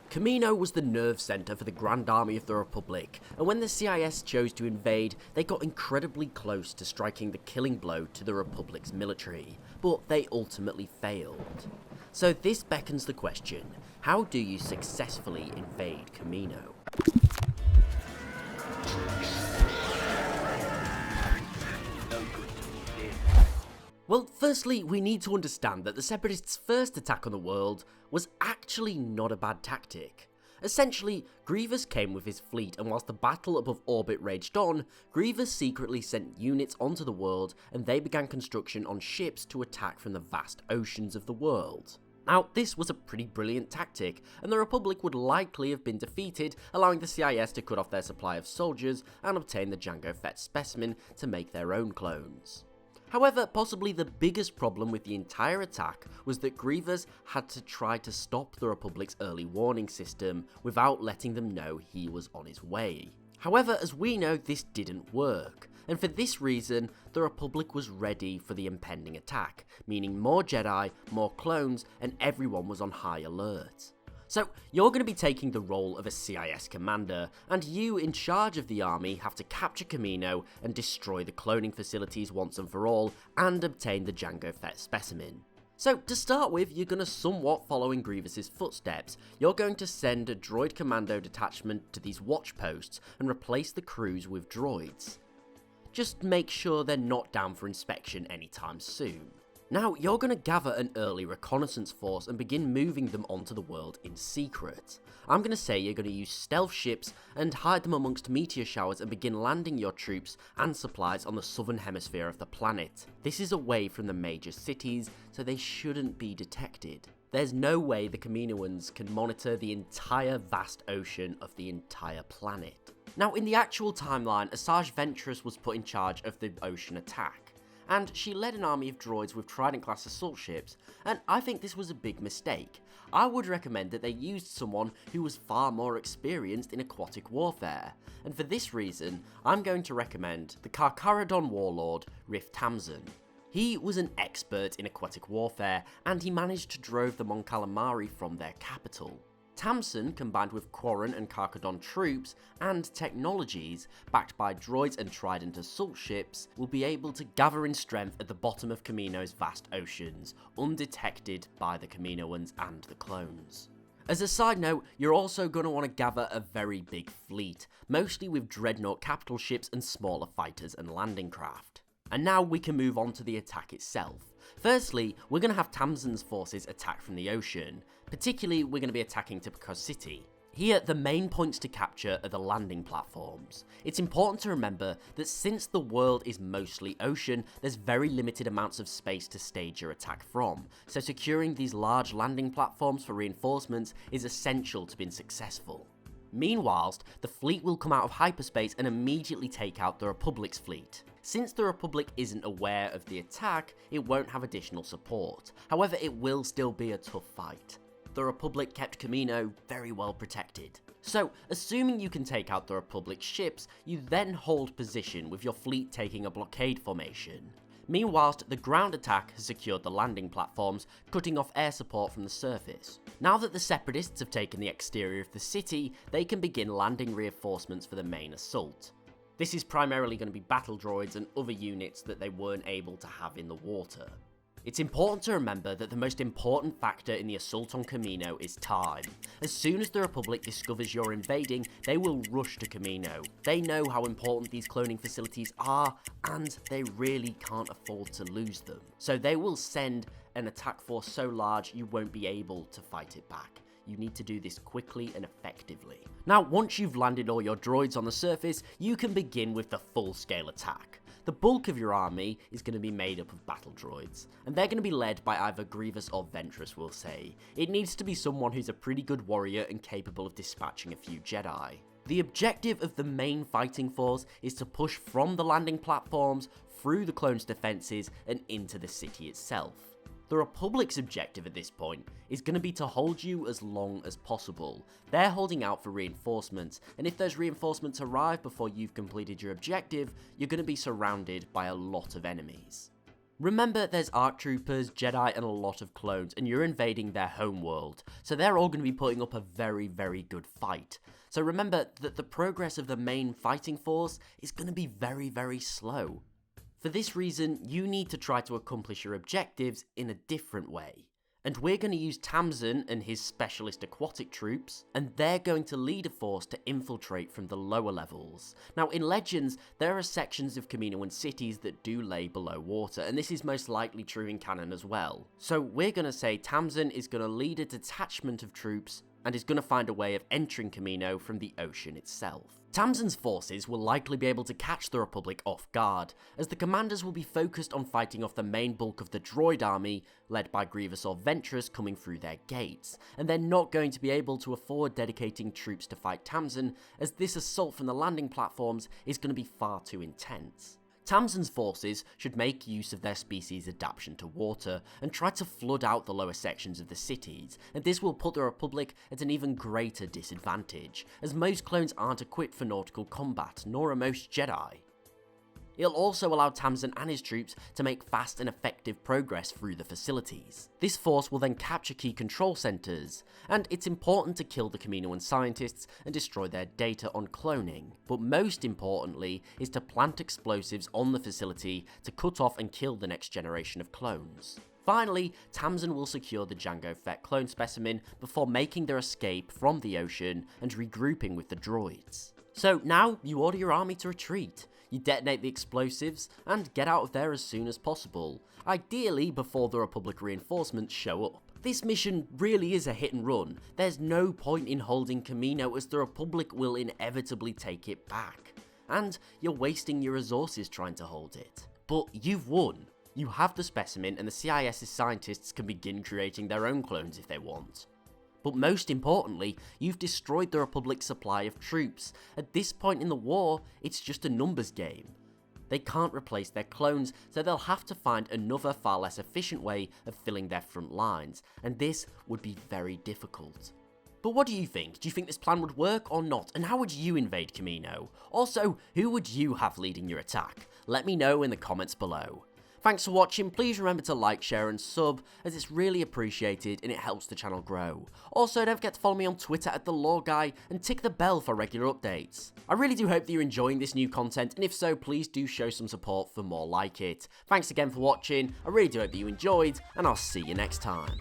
Camino was the nerve centre for the Grand Army of the Republic, and when the CIS chose to invade, they got incredibly close to striking the killing blow to the Republic's military, but they ultimately failed. So this beckons the question, how do you successfully invade Camino? Well, firstly, we need to understand that the Separatists' first attack on the world was actually not a bad tactic. Essentially, Grievous came with his fleet, and whilst the battle above orbit raged on, Grievous secretly sent units onto the world, and they began construction on ships to attack from the vast oceans of the world. Now, this was a pretty brilliant tactic, and the Republic would likely have been defeated, allowing the CIS to cut off their supply of soldiers and obtain the Jango Fett specimen to make their own clones. However, possibly the biggest problem with the entire attack was that Grievous had to try to stop the Republic's early warning system without letting them know he was on his way. However, as we know, this didn't work, and for this reason, the Republic was ready for the impending attack, meaning more Jedi, more clones, and everyone was on high alert. So, you're going to be taking the role of a CIS commander, and you in charge of the army have to capture Kamino and destroy the cloning facilities once and for all, and obtain the Jango Fett specimen. So, to start with, you're going to somewhat follow in Grievous's footsteps. You're going to send a droid commando detachment to these watch posts and replace the crews with droids. Just make sure they're not down for inspection anytime soon. Now, you're going to gather an early reconnaissance force and begin moving them onto the world in secret. I'm going to say you're going to use stealth ships and hide them amongst meteor showers and begin landing your troops and supplies on the southern hemisphere of the planet. This is away from the major cities, so they shouldn't be detected. There's no way the Kaminoans can monitor the entire vast ocean of the entire planet. Now, in the actual timeline, Asajj Ventress was put in charge of the ocean attack, and she led an army of droids with Trident-class assault ships, and I think this was a big mistake. I would recommend that they used someone who was far more experienced in aquatic warfare, and for this reason, I'm going to recommend the Carcharodon warlord, Riff Tamson. He was an expert in aquatic warfare, and he managed to drive the Mon Calamari from their capital. Tamson, combined with Quarren and Carcharodon troops and technologies backed by droids and Trident assault ships, will be able to gather in strength at the bottom of Kamino's vast oceans, undetected by the Kaminoans and the clones. As a side note, you're also going to want to gather a very big fleet, mostly with dreadnought capital ships and smaller fighters and landing craft. And now we can move on to the attack itself. Firstly, we're going to have Tamson's forces attack from the ocean. Particularly, we're going to be attacking Tipico City. Here, the main points to capture are the landing platforms. It's important to remember that since the world is mostly ocean, there's very limited amounts of space to stage your attack from, so securing these large landing platforms for reinforcements is essential to being successful. Meanwhile, the fleet will come out of hyperspace and immediately take out the Republic's fleet. Since the Republic isn't aware of the attack, it won't have additional support. However, it will still be a tough fight. The Republic kept Kamino very well protected. So, assuming you can take out the Republic's ships, you then hold position with your fleet taking a blockade formation. Meanwhile, the ground attack has secured the landing platforms, cutting off air support from the surface. Now that the Separatists have taken the exterior of the city, they can begin landing reinforcements for the main assault. This is primarily going to be battle droids and other units that they weren't able to have in the water. It's important to remember that the most important factor in the assault on Kamino is time. As soon as the Republic discovers you're invading, they will rush to Kamino. They know how important these cloning facilities are, and they really can't afford to lose them. So they will send an attack force so large you won't be able to fight it back. You need to do this quickly and effectively. Now, once you've landed all your droids on the surface, you can begin with the full-scale attack. The bulk of your army is going to be made up of battle droids, and they're going to be led by either Grievous or Ventress, we'll say. It needs to be someone who's a pretty good warrior and capable of dispatching a few Jedi. The objective of the main fighting force is to push from the landing platforms, through the clones' defences, and into the city itself. The Republic's objective at this point is going to be to hold you as long as possible. They're holding out for reinforcements, and if those reinforcements arrive before you've completed your objective, you're going to be surrounded by a lot of enemies. Remember, there's ARC troopers, Jedi, and a lot of clones, and you're invading their home world, so they're all going to be putting up a very, very good fight. So remember that the progress of the main fighting force is going to be very, very slow. For this reason, you need to try to accomplish your objectives in a different way. And we're going to use Tamsin and his specialist aquatic troops, and they're going to lead a force to infiltrate from the lower levels. Now in Legends, there are sections of Camino and cities that do lay below water, and this is most likely true in canon as well. So we're going to say Tamsin is going to lead a detachment of troops and is going to find a way of entering Camino from the ocean itself. Tamsin's forces will likely be able to catch the Republic off guard, as the commanders will be focused on fighting off the main bulk of the droid army, led by Grievous or Ventress coming through their gates, and they're not going to be able to afford dedicating troops to fight Tamsin, as this assault from the landing platforms is going to be far too intense. Tamsin's forces should make use of their species' adaptation to water and try to flood out the lower sections of the cities, and this will put the Republic at an even greater disadvantage, as most clones aren't equipped for nautical combat, nor are most Jedi. It'll also allow Tamsin and his troops to make fast and effective progress through the facilities. This force will then capture key control centres, and it's important to kill the Kaminoan scientists and destroy their data on cloning, but most importantly is to plant explosives on the facility to cut off and kill the next generation of clones. Finally, Tamsin will secure the Jango Fett clone specimen before making their escape from the ocean and regrouping with the droids. So now you order your army to retreat. You detonate the explosives, and get out of there as soon as possible, ideally before the Republic reinforcements show up. This mission really is a hit and run. There's no point in holding Camino, as the Republic will inevitably take it back, and you're wasting your resources trying to hold it. But you've won. You have the specimen, and the CIS's scientists can begin creating their own clones if they want. But most importantly, you've destroyed the Republic's supply of troops. At this point in the war, it's just a numbers game. They can't replace their clones, so they'll have to find another far less efficient way of filling their front lines, and this would be very difficult. But what do you think? Do you think this plan would work or not? And how would you invade Camino? Also, who would you have leading your attack? Let me know in the comments below. Thanks for watching. Please remember to like, share and sub, as it's really appreciated and it helps the channel grow. Also, don't forget to follow me on Twitter at @TheLoreGuy and tick the bell for regular updates. I really do hope that you're enjoying this new content, and if so, please do show some support for more like it. Thanks again for watching. I really do hope that you enjoyed, and I'll see you next time.